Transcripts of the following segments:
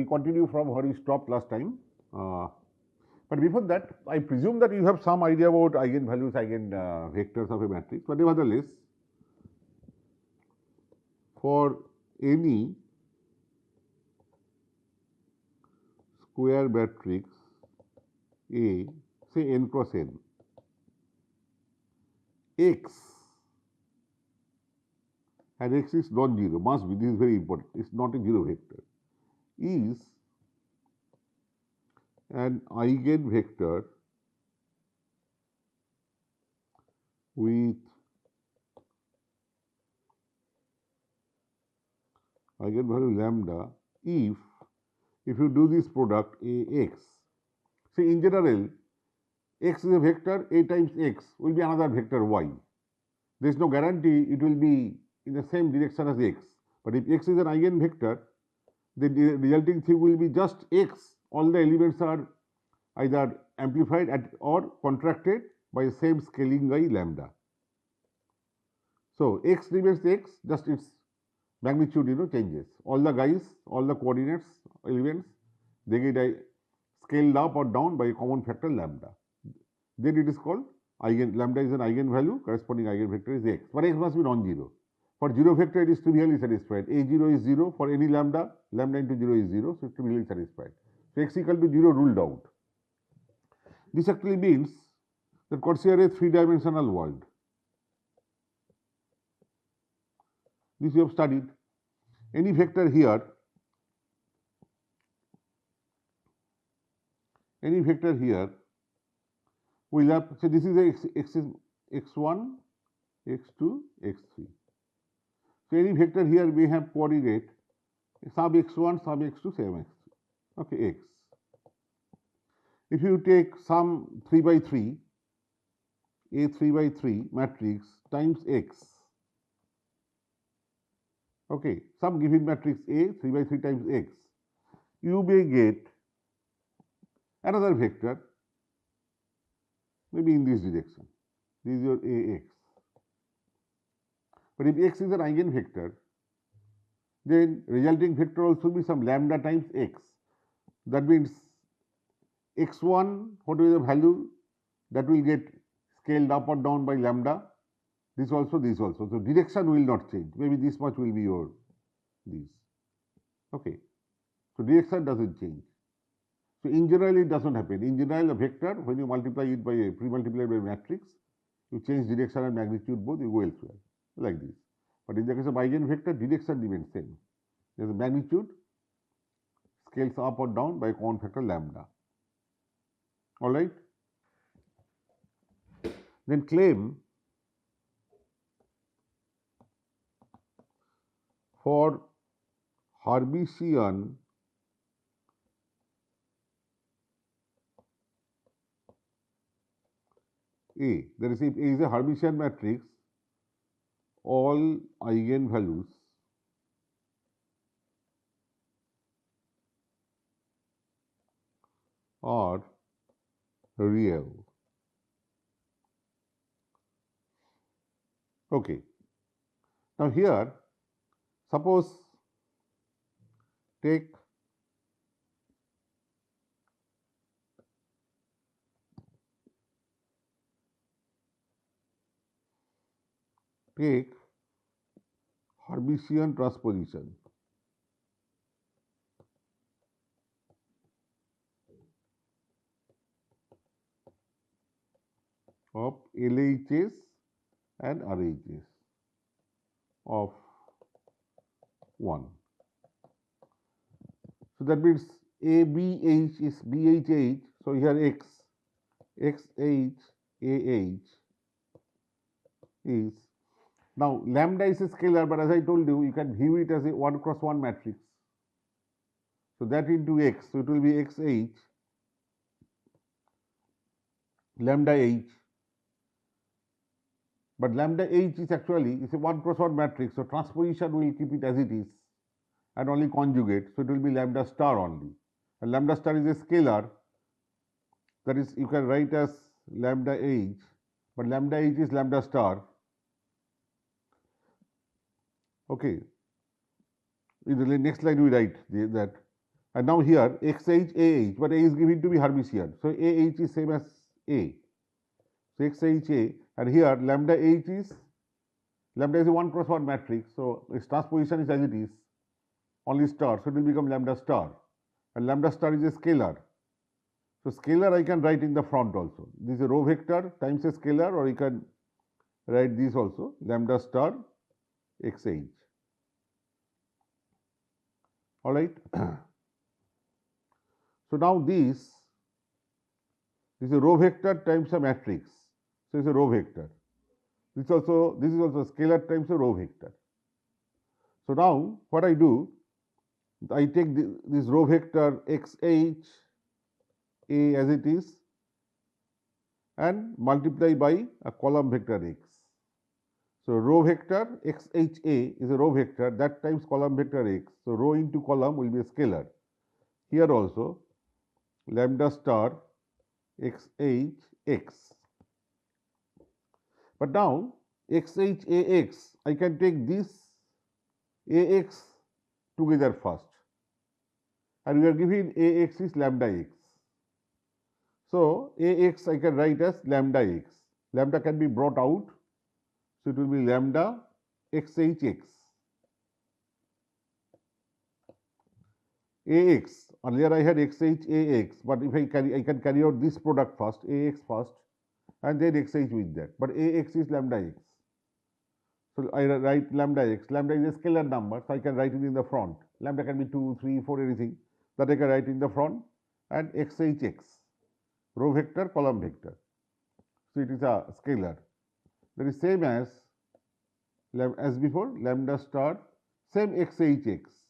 continue from where we stopped last time. But before that, I presume that you have some idea about eigenvalues, eigenvectors of a matrix. But nevertheless, for any square matrix A, say n cross n, X, and X is non-zero, must be, this is very important, it is not a zero vector, is an eigenvector with eigenvalue lambda if you do this product Ax. See, in general, x is a vector, A times x will be another vector y. There is no guarantee it will be in the same direction as x. But if x is an eigenvector, then the resulting thing will be just x. All the elements are either amplified or contracted by the same scaling by lambda. So x remains x, just its magnitude changes. All the guys, all the coordinates, elements, they get scaled up or down by a common factor lambda. Then it is called lambda is an eigenvalue, corresponding eigenvector is x. But x must be non-zero. For zero vector, it is trivially satisfied. A0 is 0 for any lambda, lambda into 0 is 0, so it is trivially satisfied. So x equal to 0 ruled out. This actually means that consider a three-dimensional world. This we have studied. Any vector here, will have, so this is x1, x2, x3. So any vector here may have coordinate sub x1, sub x2, same x3. Okay, x. If you take some 3 by 3, a 3 by 3 matrix times x. Okay, some given matrix A 3 by 3 times x, you may get another vector maybe in this direction. This is your Ax. But if x is an eigenvector, then resulting vector also be some lambda times x. That means x1, what is the value that will get scaled up or down by lambda, this also, this also. So direction will not change. Maybe this much will be your this. Okay. So direction doesn't change. So in general, it doesn't happen. In general, a vector, when you multiply it by a pre-multiplied by a matrix, you change direction and magnitude both, you go elsewhere, like this. But in the case of eigenvector, direction remains same. There is a magnitude scales up or down by a common factor lambda. All right. Then claim for Hermitian A, that is, if A is a Hermitian matrix, all eigenvalues are real. Okay. Now here, suppose take Hermitian transposition of LHS and RHS of 1. So that means ABH is BHH, so here X, XH, AH is, now lambda is a scalar, but as I told you, you can view it as a 1 cross 1 matrix. So that into X, so it will be XH, lambda H, but lambda H is actually a 1 cross 1 matrix, so transposition will keep it as it is and only conjugate, so it will be lambda star only. And lambda star is a scalar, that is, you can write as lambda H, but lambda H is lambda star. Okay. In the next line we write that, And now here xh, ah, but a is given to be Hermitian. So ah is same as a. So xha, and here lambda h is lambda is a 1 cross 1 matrix. So its transposition is as it is, only star. So it will become lambda star. And lambda star is a scalar. So scalar I can write in the front also. This is a row vector times a scalar, or you can write this also, lambda star xh. All right. So now this is a row vector times a matrix. So it's a row vector. This is also a scalar times a row vector. So now what I do, I take this row vector xh a as it is and multiply by a column vector x. So row vector xha is a row vector that times column vector x. So row into column will be a scalar. Here also lambda star xh x. But now xh ax, I can take this ax together first, and we are given ax is lambda x. So ax I can write as lambda x. Lambda can be brought out, so it will be lambda xhx. Ax, earlier I had xh ax, but if I can carry out this product first, ax first, and then xh with that. But ax is lambda x. So I write lambda x. Lambda is a scalar number, so I can write it in the front. Lambda can be 2, 3, 4, anything that I can write in the front, and xhx, row vector, column vector. So it is a scalar. That is same as before, lambda star, same xhx.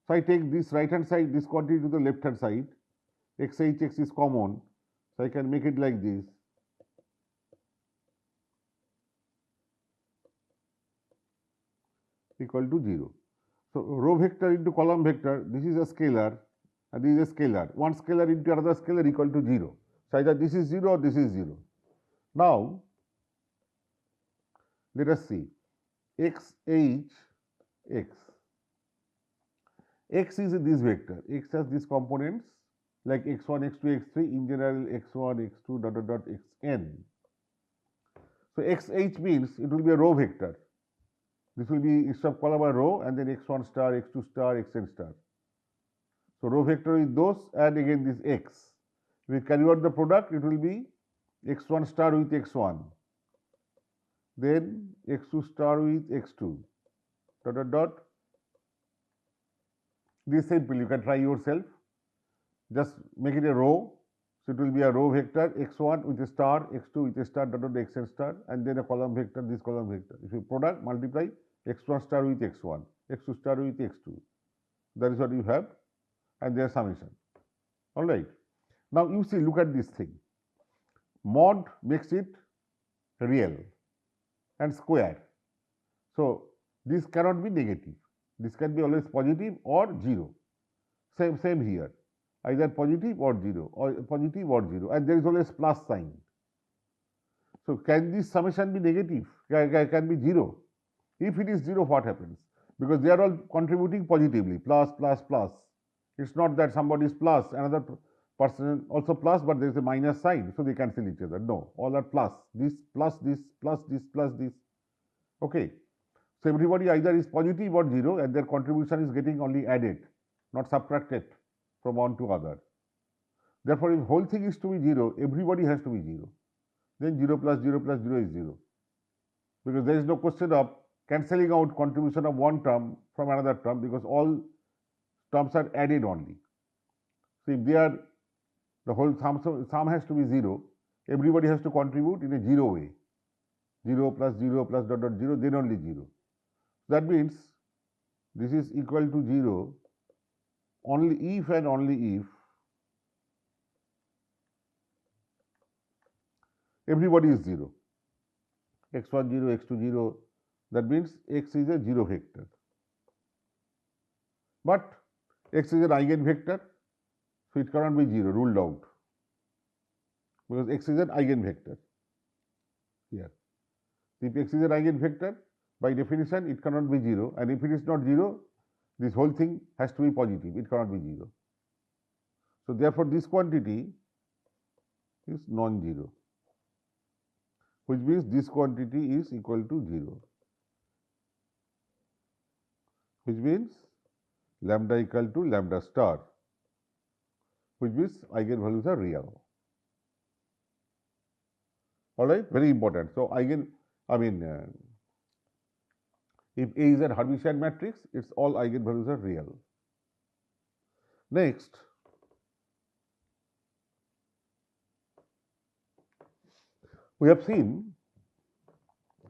So I take this right hand side, this quantity to the left hand side. Xhx is common, so I can make it like this. Equal to 0. So row vector into column vector, this is a scalar and this is a scalar. One scalar into another scalar equal to 0. So either this is 0 or this is 0. Now let us see xh x. X is this vector. X has these components like x1, x2, x3, in general x1, x2, dot dot dot xn. So xh means it will be a row vector. This will be instead of column a row, and then x1 star, x2 star, xn star. So row vector is those, and again this x. If we carry out the product, it will be x1 star with x1, then x2 star with x2, dot dot dot. This simple, you can try yourself. Just make it a row. So it will be a row vector x1 with a star, x2 with a star, dot dot xn star, and then a column vector, this column vector. If you product, multiply x1 star with x1, x2 star with x2. That is what you have, and their summation. All right. Now you see, look at this thing. Mod makes it real and square. So this cannot be negative. This can be always positive or 0. Same here. Either positive or 0, or positive or 0, and there is always plus sign. So can this summation be negative? Can be 0? If it is 0, what happens? Because they are all contributing positively, plus, plus, plus. It's not that somebody is plus, another person also plus, but there is a minus sign, so they cancel each other. No, all are plus. This plus this plus this plus this. Okay. So everybody either is positive or 0, and their contribution is getting only added, not subtracted from one to other. Therefore, if the whole thing is to be 0, everybody has to be 0. Then 0 plus 0 plus 0 is 0. Because there is no question of cancelling out contribution of one term from another term, because all terms are added only. So if they are, the whole sum has to be 0, everybody has to contribute in a 0 way. 0 plus dot dot 0, then only 0. That means this is equal to 0 only if and only if everybody is 0. x1 0, x2 0, that means x is a 0 vector. But x is an eigenvector, so it cannot be 0, ruled out, because x is an eigenvector here. If x is an eigenvector, by definition it cannot be 0, and if it is not 0, this whole thing has to be positive, it cannot be 0. So therefore this quantity is non-zero, which means this quantity is equal to 0, which means lambda equal to lambda star, which means eigenvalues are real. All right, very important. So if A is a Hermitian matrix, its all eigenvalues are real. Next, we have seen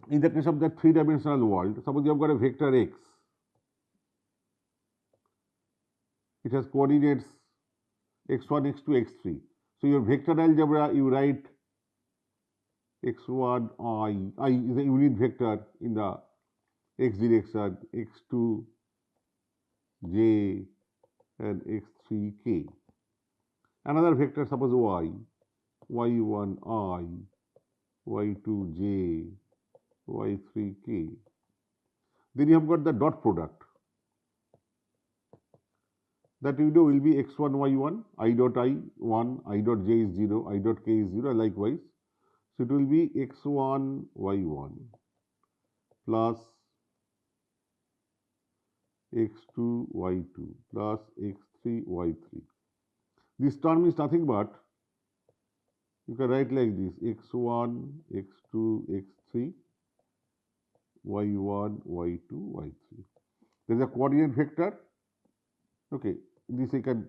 in the case of the three-dimensional world, suppose you have got a vector x. It has coordinates x1, x2, x3. So your vector algebra, you write x1 I is a unit vector in the x direction, x2 j and x3 k. Another vector, suppose y, y1 I, y2 j, y3 k. Then you have got the dot product. That you know will be x1 y1, I dot I 1, I dot j is 0, I dot k is 0, likewise. So it will be x1 y1 plus x2 y2 plus x3 y3. This term is nothing but, you can write like this, x1, x2, x3, y1, y2, y3. There is a coordinate vector. Okay, this you can,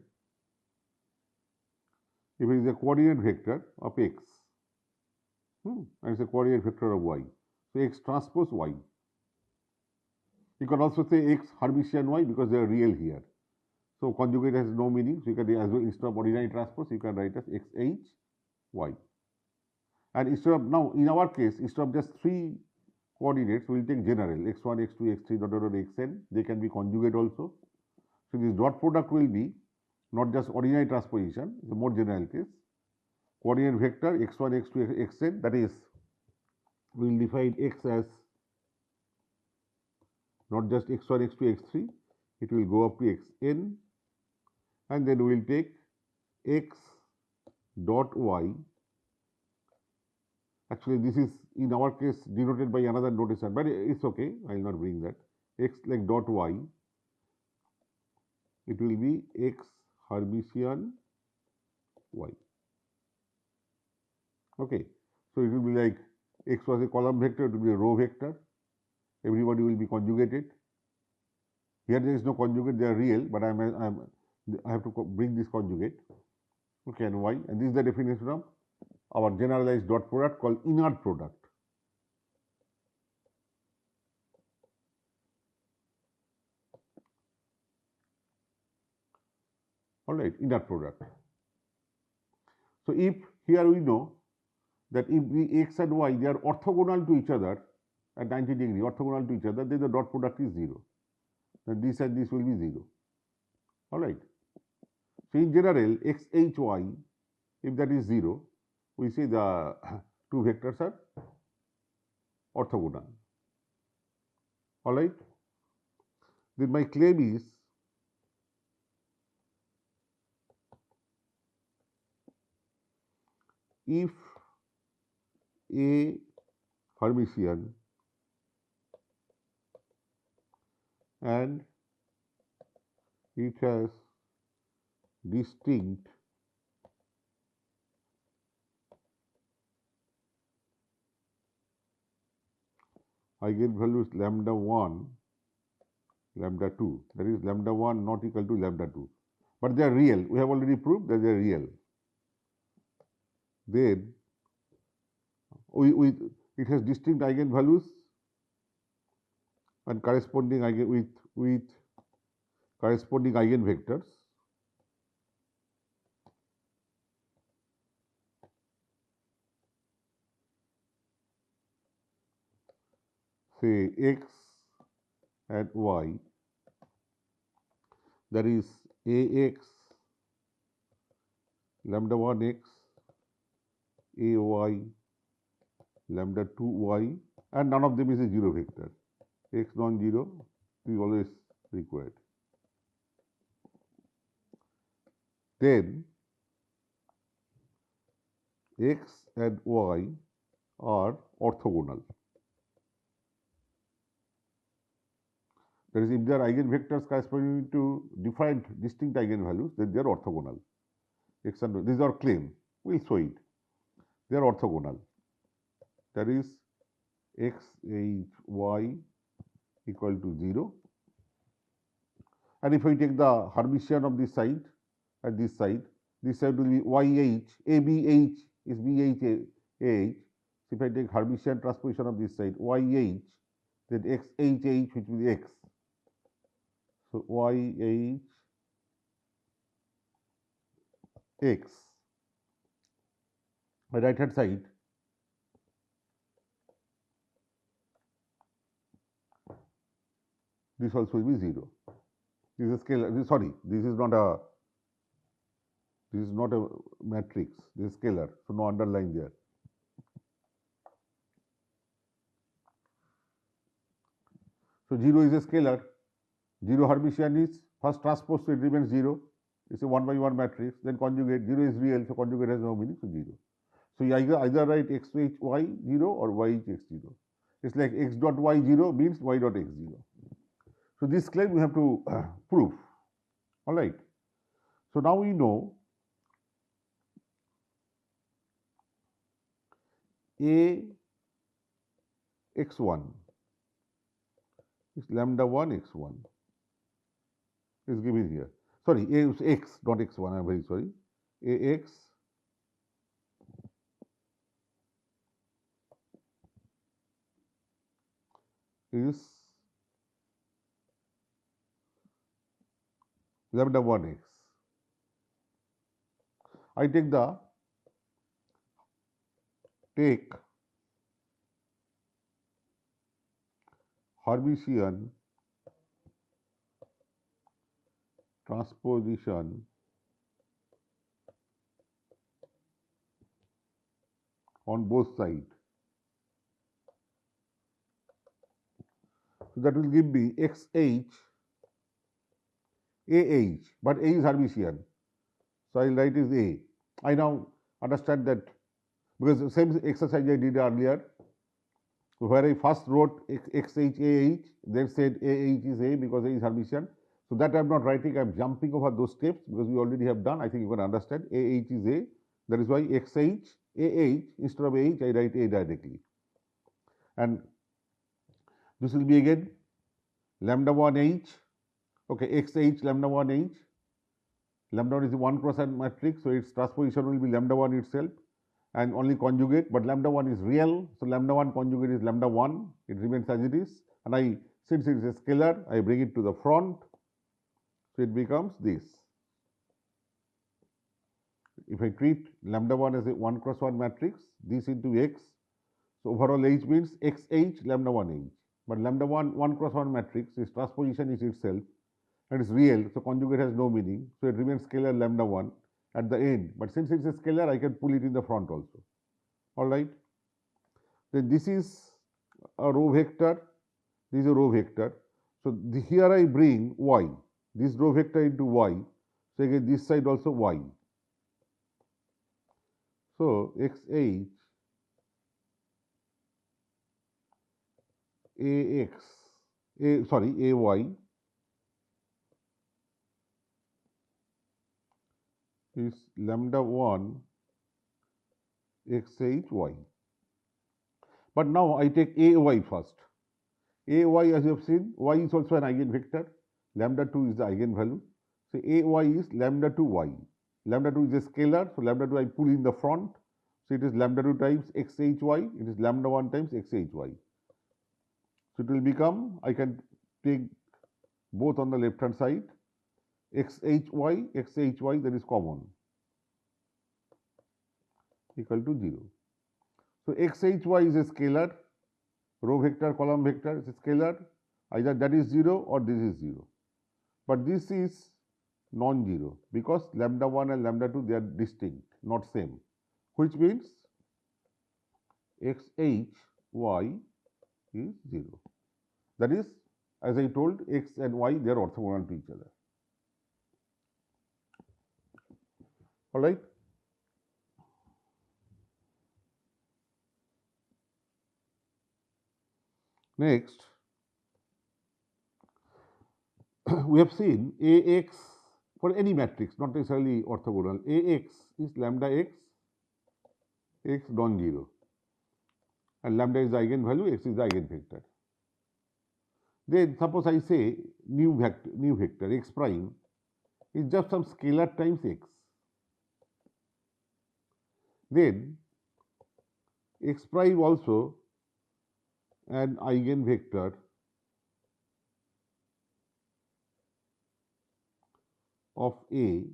if it is a coordinate vector of x, and it's a coordinate vector of y, so x transpose y. You can also say x Hermitian y because they are real here. So conjugate has no meaning. So you can as well, instead of ordinary transpose, you can write as xh y. And instead of, now in our case, instead of just 3 coordinates, we will take general x1, x2, x3, dot dot dot xn. They can be conjugate also. So this dot product will be not just ordinary transposition, it's a more general case. Coordinate vector x1, x2, xn, that is, we will define x as not just x1, x2, x3, it will go up to xn, and then we will take x dot y. Actually, this is in our case denoted by another notation, but it's okay, I will not bring that. X like dot y, it will be x Hermitian y. Okay, so it will be like x was a column vector, it will be a row vector. Everybody will be conjugated. Here there is no conjugate, they are real, but I have to bring this conjugate. Okay, and y, and this is the definition of our generalized dot product called inert product. All right, inert product. So if here we know that if the x and y, they are orthogonal to each other at 90 degree, orthogonal to each other, then the dot product is 0. Then this and this will be 0. All right. So in general, x h y, if that is 0, we say the two vectors are orthogonal. All right. Then my claim is if A Hermitian and it has distinct eigenvalues lambda 1, lambda 2, that is lambda 1 not equal to lambda 2, but they are real. We have already proved that they are real. Then it has distinct eigenvalues and corresponding with corresponding eigenvectors. Say x and y, that is ax lambda 1x, ay lambda 2y, and none of them is a 0 vector. X non-zero is always required. then x and y are orthogonal. That is, if they are eigenvectors corresponding to different distinct eigenvalues, then they are orthogonal. X and y, these are claim. We will show it. They are orthogonal. That is, x, h, y equal to 0. And if I take the Hermitian of this side and this side will be YH, ABH is BH, AH. So if I take Hermitian transposition of this side, YH, then XHH, which will be X. So YH, X. My right hand side, this also will be 0. This is a scalar. Sorry, this is not a matrix. This is scalar. So no underline there. So 0 is a scalar. 0 Hermitian is first transpose, so it remains 0. It's a 1 by 1 matrix. Then conjugate. 0 is real, so conjugate has no meaning, so 0. So you either write x h y 0 or y h x 0. It's like x dot y 0 means y dot x 0. So this claim we have to prove. All right. So now we know a x1 is lambda 1 x1 is given here. Sorry, a is x, not x1. I am very sorry. Ax is lambda 1x. I take Hermitian transposition on both sides. So that will give me xh, ah, but a is Hermitian. So I will write is a. I now understand that because the same exercise I did earlier, where I first wrote xh, ah, then said ah is a because a is Hermitian. So that I am not writing, I am jumping over those steps because we already have done. I think you can understand ah is a. That is why xh, ah, instead of ah, I write a directly. And this will be again lambda 1h, okay, xh lambda 1h. Lambda 1 is a 1 cross and matrix, so its transposition will be lambda 1 itself and only conjugate, but lambda 1 is real, so lambda 1 conjugate is lambda 1, it remains as it is, and since it is a scalar, I bring it to the front, so it becomes this. If I treat lambda 1 as a 1 cross 1 matrix, this into x, so overall h means xh lambda 1h, but lambda 1 cross 1 matrix, its transposition is itself, and it's real, so conjugate has no meaning, so it remains scalar lambda 1 at the end, but since it's a scalar, I can pull it in the front also. All right. Then this is a row vector, this is a row vector. So here I bring y, this row vector into y, so again this side also y. So xh, ax, ay is lambda 1 xhy. But now I take ay first. Ay, as you have seen, y is also an eigenvector. Lambda 2 is the eigenvalue. So ay is lambda 2 y. Lambda 2 is a scalar, so lambda 2 I pull in the front. So it is lambda 2 times xhy, it is lambda 1 times xhy. So it will become, I can take both on the left hand side, xhy, that is common, equal to 0. So xhy is a scalar, row vector, column vector is a scalar, either that is 0 or this is 0. But this is non-zero because lambda 1 and lambda 2 they are distinct, not same, which means xhy is 0. That is, as I told, x and y they are orthogonal to each other. all right. Next, we have seen Ax for any matrix, not necessarily orthogonal. Ax is lambda x non-zero, and lambda is the eigenvalue, x is the eigenvector. Then suppose I say new vector x prime is just some scalar times x. Then x prime also an eigenvector of A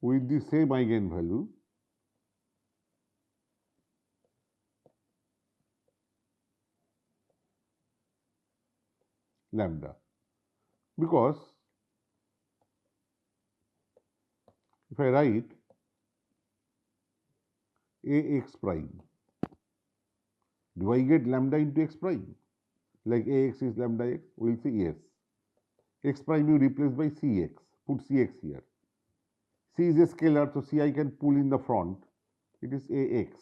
with the same eigenvalue lambda, because if I write Ax prime, do I get lambda into x prime? Like Ax is lambda x, we will say yes. X prime you replace by Cx, put Cx here. C is a scalar, so C I can pull in the front, it is Ax.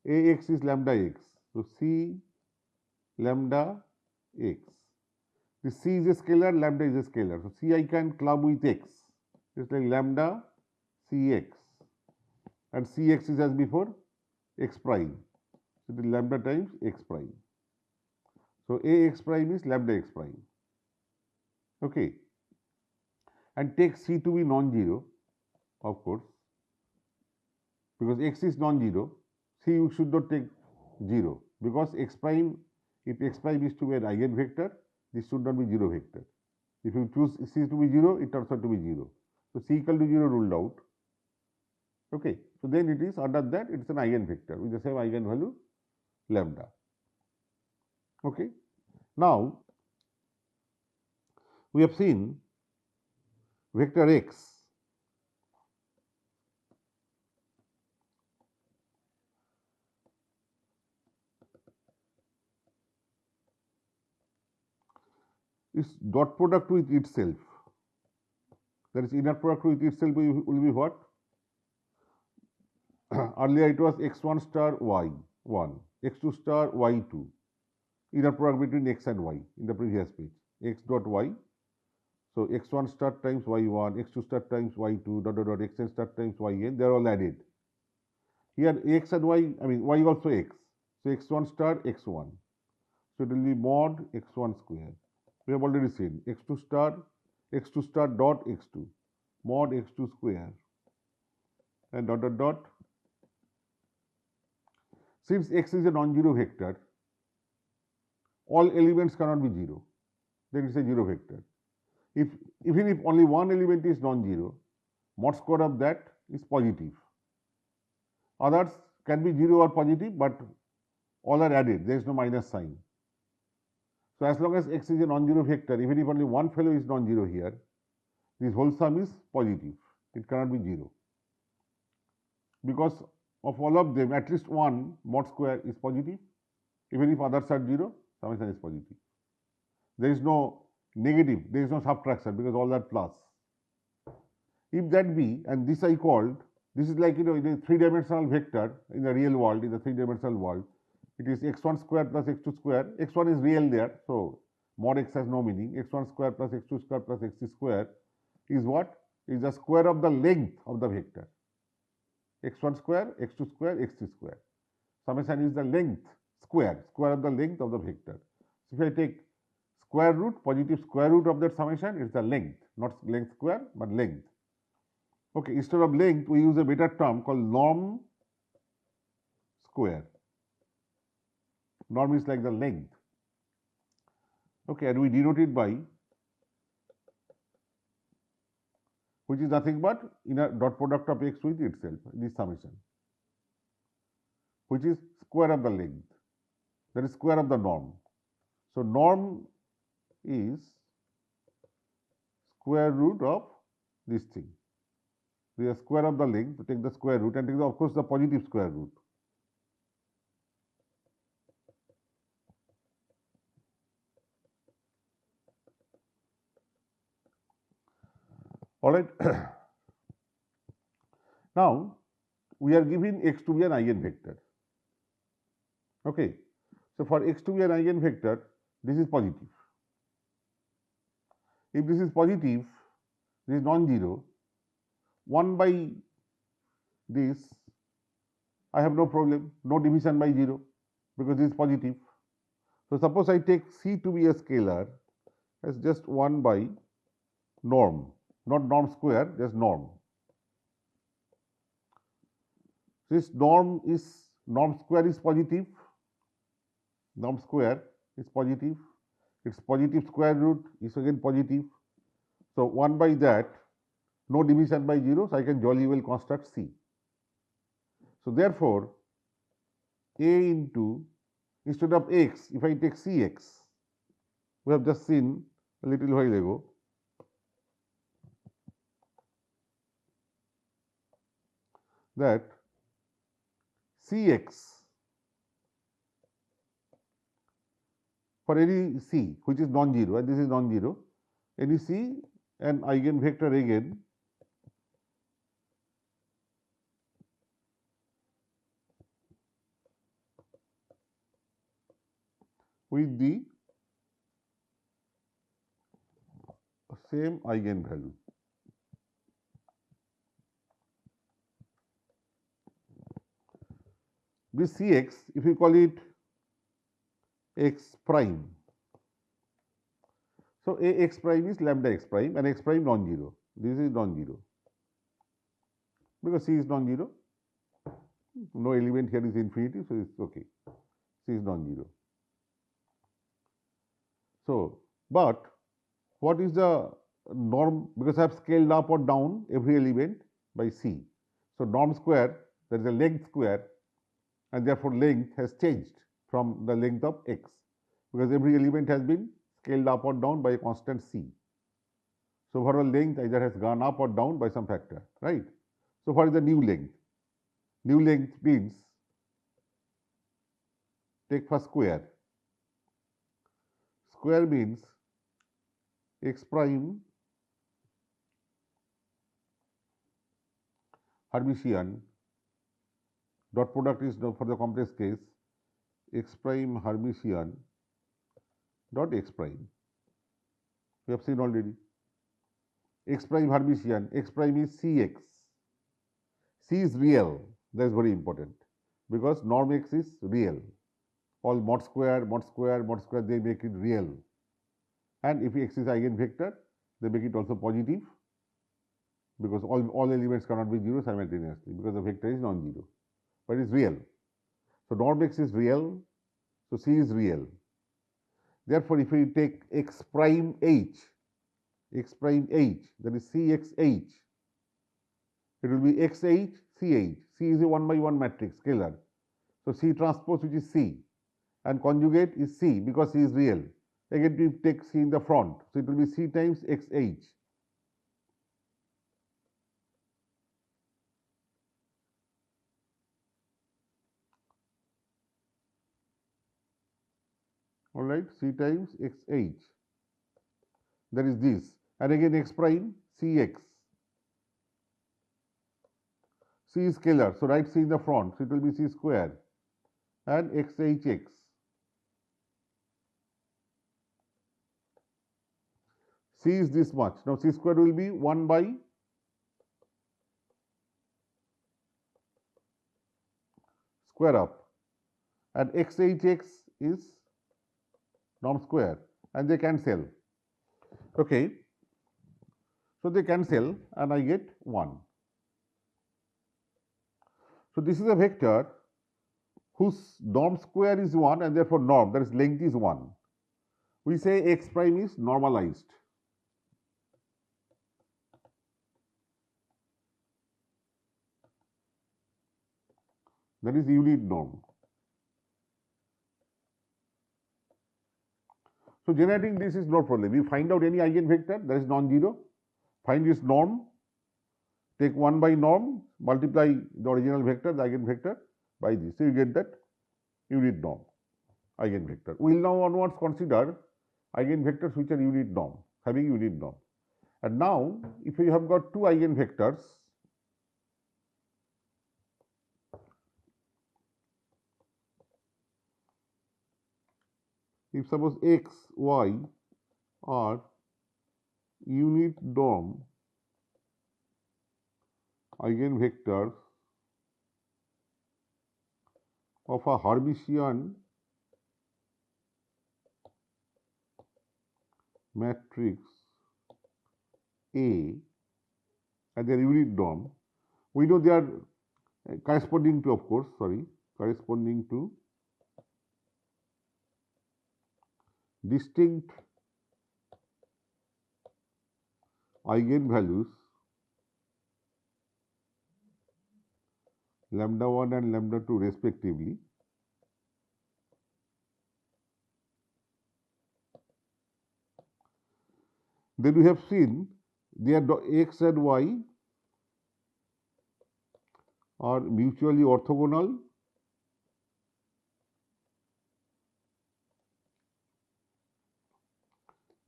Ax is lambda x, so C lambda x. This C is a scalar, lambda is a scalar, so C I can club with x, it's like lambda Cx, and Cx is as before x prime, so it is lambda times x prime. So Ax prime is lambda x prime, okay, and take C to be non-zero, of course, because x is non-zero, C you should not take 0, because x prime, if x prime is to be an eigenvector, this should not be 0 vector. If you choose C to be 0, it turns out to be 0. So C equal to 0 ruled out. Okay, so then it is under that it is an eigenvector with the same eigenvalue lambda. Okay, now we have seen vector x is dot product with itself. That is, inner product with itself will be what? Earlier it was x1 star y1, x2 star y2. Inner product between x and y in the previous page. X dot y. So x1 star times y1, x2 star times y2, dot dot dot xn star times yn. They are all added. Here x and y, I mean y also x. So x1 star x1. So it will be mod x1 square. We have already seen x2 star dot x2, mod x2 square, and dot dot dot. Since x is a non-zero vector, all elements cannot be 0, then it is a 0 vector. Even if only one element is non-zero, mod square of that is positive. Others can be 0 or positive, but all are added, there is no minus sign. So as long as x is a non-zero vector, even if only one fellow is non-zero here, this whole sum is positive, it cannot be 0. Because of all of them, at least one mod square is positive, even if others are 0, summation is positive. There is no negative, there is no subtraction, because all are plus. If that be, and this I called, this is like, in a three-dimensional vector in the real world, in the three-dimensional world, it is x1 square plus x2 square. x1 is real there, so mod x has no meaning. x1 square plus x2 square plus x3 square is what? Is the square of the length of the vector. x1 square, x2 square, x3 square. Summation is the length, square of the length of the vector. So if I take square root, positive square root of that summation, it is the length, not length square, but length. Okay, instead of length, we use a better term called norm square. Norm is like the length. Okay, and we denote it by, which is nothing but inner dot product of x with itself, this summation, which is square of the length, that is square of the norm. So norm is square root of this thing. The square of the length, take the square root and take, of course, the positive square root. All right. Now, we are given x to be an eigenvector. Okay. So, for x to be an eigenvector, this is positive. If this is positive, this is non-zero, 1 by this, I have no problem, no division by 0, because this is positive. So, suppose I take C to be a scalar as just 1 by norm, not norm square, just norm. This norm square is positive, norm square is positive, its positive square root is again positive. So, 1 by that, no division by 0, so I can jolly well construct C. So, therefore, A into, instead of x, if I take Cx, we have just seen a little while ago, that Cx for any C which is non-zero, and this is non-zero, any C, an eigenvector again with the same eigenvalue. This Cx, if you call it x prime, so A x prime is lambda x prime and x prime non-zero. This is non-zero because C is non-zero. No element here is infinity, so it's okay. C is non-zero. So, but what is the norm? Because I have scaled up or down every element by C. So, norm square, there is a length square, and therefore length has changed from the length of x, because every element has been scaled up or down by a constant C. So, overall length either has gone up or down by some factor, right? So, what is the new length? New length means, take first square. Square means x prime Hermitian, dot product is for the complex case, x prime Hermitian dot x prime. We have seen already. X prime Hermitian, x prime is Cx. C is real, that is very important, because norm x is real. All mod square, they make it real. And if x is eigenvector, they make it also positive, because all elements cannot be 0 simultaneously, because the vector is non-zero, but it is real. So, norm x is real, so C is real. Therefore, if we take x prime h, that is Cxh, it will be xh, ch. C is a 1 by 1 matrix scalar. So, C transpose, which is C, and conjugate is C, because C is real. Again, we take C in the front, so it will be C times xh. All right, C times xh. That is this, and again x prime Cx. C is scalar, so write C in the front, so it will be C square, and xhx. C is this much. Now, C square will be 1 by square up, and xhx is norm square, and they cancel. Okay. So, they cancel and I get 1. So, this is a vector whose norm square is 1 and therefore norm, that is length is 1. We say x prime is normalized. That is unit norm. So, generating this is no problem. We find out any eigenvector that is non-zero, find its norm, take 1 by norm, multiply the original vector, the eigenvector, by this. So, you get that unit norm eigenvector. We will now onwards consider eigenvectors which are unit norm, having unit norm. And now, if you have got two eigenvectors, if suppose x, y are unit norm eigenvectors of a Hermitian matrix A and their unit norm, we know they are corresponding to, of course, corresponding to distinct eigenvalues lambda 1 and lambda 2 respectively. Then we have seen their x and y are mutually orthogonal,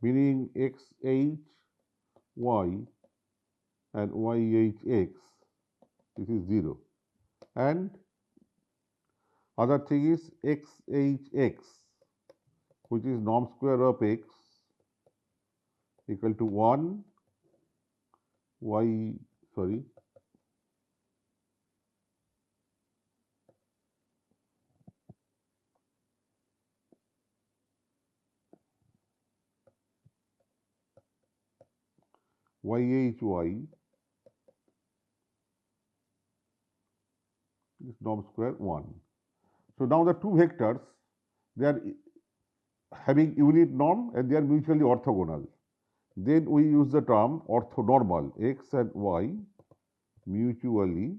meaning xh y and yhx, this is 0, and other thing is xhx, which is norm square of x equal to 1 y yhy is norm square 1. So now the two vectors, they are having unit norm and they are mutually orthogonal. Then we use the term orthonormal, x and y mutually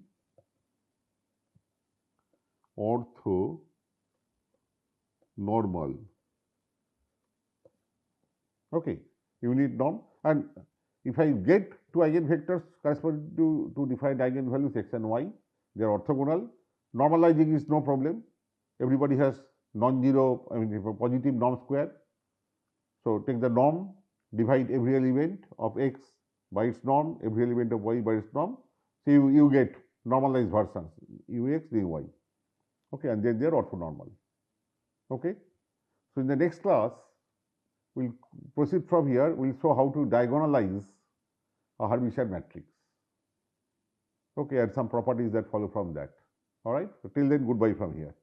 orthonormal. Okay, unit norm. And if I get two eigenvectors corresponding to two defined eigenvalues x and y, they are orthogonal. Normalizing is no problem. Everybody has non-zero, positive norm square. So take the norm, divide every element of x by its norm, every element of y by its norm. So you get normalized versions, ux, dy. Okay, and then they are orthonormal. Okay. So in the next class, we'll proceed from here. We'll show how to diagonalize a Hermitian matrix. Okay, and some properties that follow from that. All right. So till then, goodbye from here.